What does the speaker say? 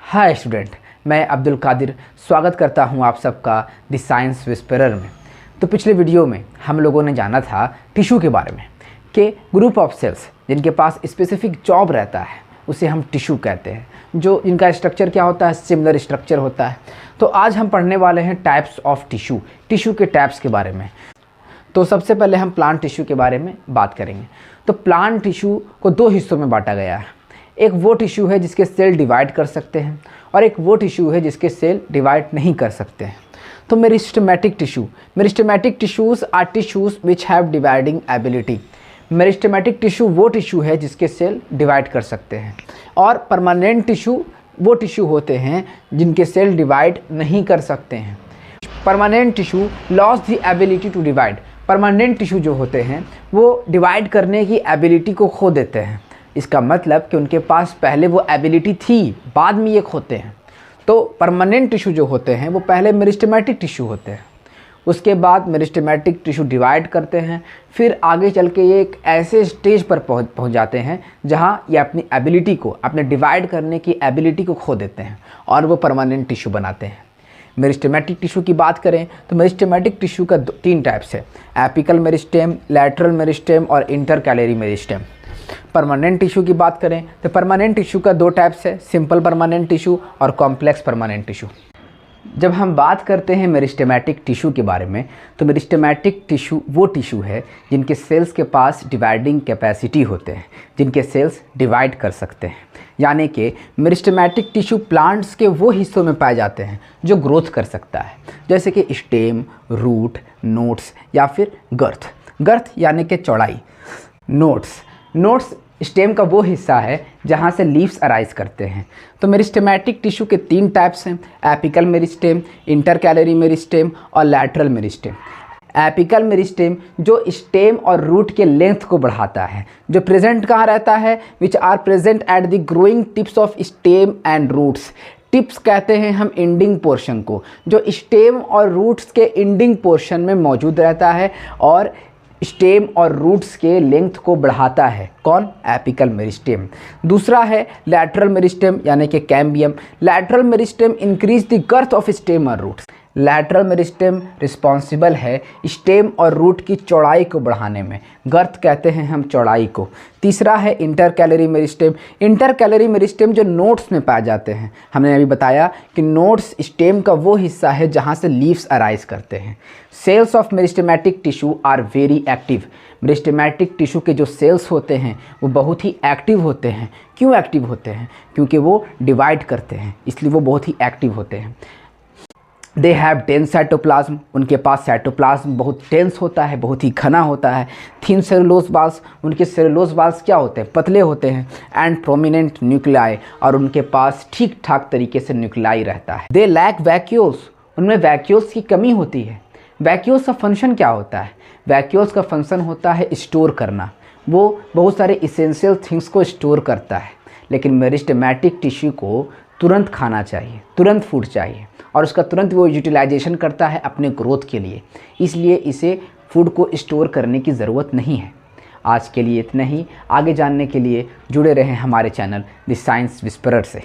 Hi student, मैं अब्दुल कादिर स्वागत करता हूं आप सबका द साइंस विस्पेरर में। तो पिछले वीडियो में हम लोगों ने जाना था टिश्यू के बारे में कि ग्रुप ऑफ सेल्स जिनके पास स्पेसिफिक जॉब रहता है उसे हम टिश्यू कहते हैं, जो इनका स्ट्रक्चर क्या होता है, सिमिलर स्ट्रक्चर होता है। तो आज हम पढ़ने वाले हैं टाइप्स ऑफ टिश्यू, टिश्यू के टाइप्स के बारे में। तो सबसे पहले हम प्लांट टिश्यू के बारे में बात करेंगे। तो प्लांट टिश्यू को दो हिस्सों में बांटा गया है। एक वो टिश्यू है जिसके सेल डिवाइड कर सकते हैं और एक वो टिश्यू है जिसके सेल डिवाइड नहीं कर सकते हैं। तो meristematic tissues are tissues which have dividing ability. Meristematic tissue वो टिश्यू है जिसके सेल डिवाइड कर सकते हैं, और परमानेंट टिश्यू वो टिश्यू होते हैं जिनके सेल डिवाइड नहीं कर सकते हैं। Permanent tissue loss the ability to divide. Permanent tissue जो होते हैं वो डिवाइड करने की एबिलिटी को खो देते हैं। इसका मतलब कि उनके पास पहले वो एबिलिटी थी, बाद में ये खोते हैं। तो परमानेंट टिश्यू जो होते हैं वो पहले मेरिस्टेमेटिक टिश्यू होते हैं, उसके बाद मेरिस्टेमेटिक टिश्यू डिवाइड करते हैं, फिर आगे चल के ये एक ऐसे स्टेज पर पहुंच जाते हैं जहां ये अपनी एबिलिटी को, अपने डिवाइड करने की एबिलिटी को खो देते हैं और वो परमानेंट टिश्यू बनाते हैं। मेरिस्टेमेटिक टिश्यू की बात करें तो मेरिस्टेमेटिक टिश्यू का तीन टाइप्स है, एपिकल मेरिस्टेम, लैटरल मेरिस्टेम और इंटरकैलरी मेरिस्टेम। परमानेंट टिश्यू की बात करें तो परमानेंट टिश्यू का दो टाइप्स है, सिंपल परमानेंट टिश्यू और कॉम्प्लेक्स परमानेंट टिश्यू। जब हम बात करते हैं मेरिस्टेमेटिक टिश्यू के बारे में, तो मेरिस्टेमेटिक टिश्यू वो टिश्यू है जिनके सेल्स के पास डिवाइडिंग कैपेसिटी होते हैं, जिनके सेल्स डिवाइड कर सकते हैं। यानी कि मेरिस्टेमेटिक टिश्यू प्लांट्स के वो हिस्सों में पाए जाते हैं जो ग्रोथ कर सकता है, जैसे कि स्टेम, रूट, नोट्स या फिर गर्थ। गर्थ यानी कि चौड़ाई। नोट्स स्टेम का वो हिस्सा है जहाँ से लीव्स अराइज करते हैं। तो मेरिस्टेमेटिक टिश्यू के तीन टाइप्स हैं, एपिकल मेरिस्टेम, इंटरकैलरी मेरिस्टेम और लैटरल मेरिस्टेम। एपिकल मेरिस्टेम जो स्टेम और रूट के लेंथ को बढ़ाता है, जो प्रेजेंट कहाँ रहता है, which are present at the growing tips of stem and roots. Tips कहते हैं हम एंडिंग पोर्शन को, जो स्टेम और रूट्स के एंडिंग पोर्शन में मौजूद रहता है और स्टेम और रूट्स के लेंथ को बढ़ाता है। कौन? Apical meristem. दूसरा है लैटरल मेरिस्टेम यानी कि cambium. Lateral meristem increase the girth of stem और रूट्स। लैटरल मेरिस्टेम रिस्पॉन्सिबल है स्टेम और रूट की चौड़ाई को बढ़ाने में, गर्थ कहते हैं हम चौड़ाई को। तीसरा है इंटरकैलरी मेरिस्टेम। इंटरकैलरी मेरिस्टेम जो नोट्स में पाए जाते हैं, हमने अभी बताया कि नोट्स स्टेम का वो हिस्सा है जहाँ से लीव्स अराइज करते हैं। Cells of meristematic tissue are very active. Meristematic tissue के जो सेल्स होते हैं वो बहुत ही एक्टिव होते हैं। क्यों एक्टिव होते हैं? क्योंकि वो डिवाइड करते हैं, इसलिए वो बहुत ही एक्टिव होते हैं। They have dense cytoplasm. उनके पास साइटोप्लाज्म बहुत डेंस होता है, बहुत ही घना होता है। Thin cellulose walls. उनके सेलुलोज बाल्स क्या होते हैं? पतले होते हैं। And prominent nuclei. और उनके पास ठीक ठाक तरीके से न्यूक्लियाई रहता है। They lack vacuoles. उनमें वैक्यूल्स की कमी होती है। वैक्यूल्स का फंक्शन क्या होता है? वैक्यूल्स का फंक्शन होता है स्टोर करना। वो बहुत सारे इसेंशियल थिंग्स को स्टोर करता है। लेकिन मेरिस्टेमेटिक टिश्यू को तुरंत खाना चाहिए, तुरंत फूड चाहिए, और उसका तुरंत वो यूटिलाइजेशन करता है अपने ग्रोथ के लिए, इसलिए इसे फूड को स्टोर करने की ज़रूरत नहीं है। आज के लिए इतना ही। आगे जानने के लिए जुड़े रहें हमारे चैनल द साइंस विस्पेरर से।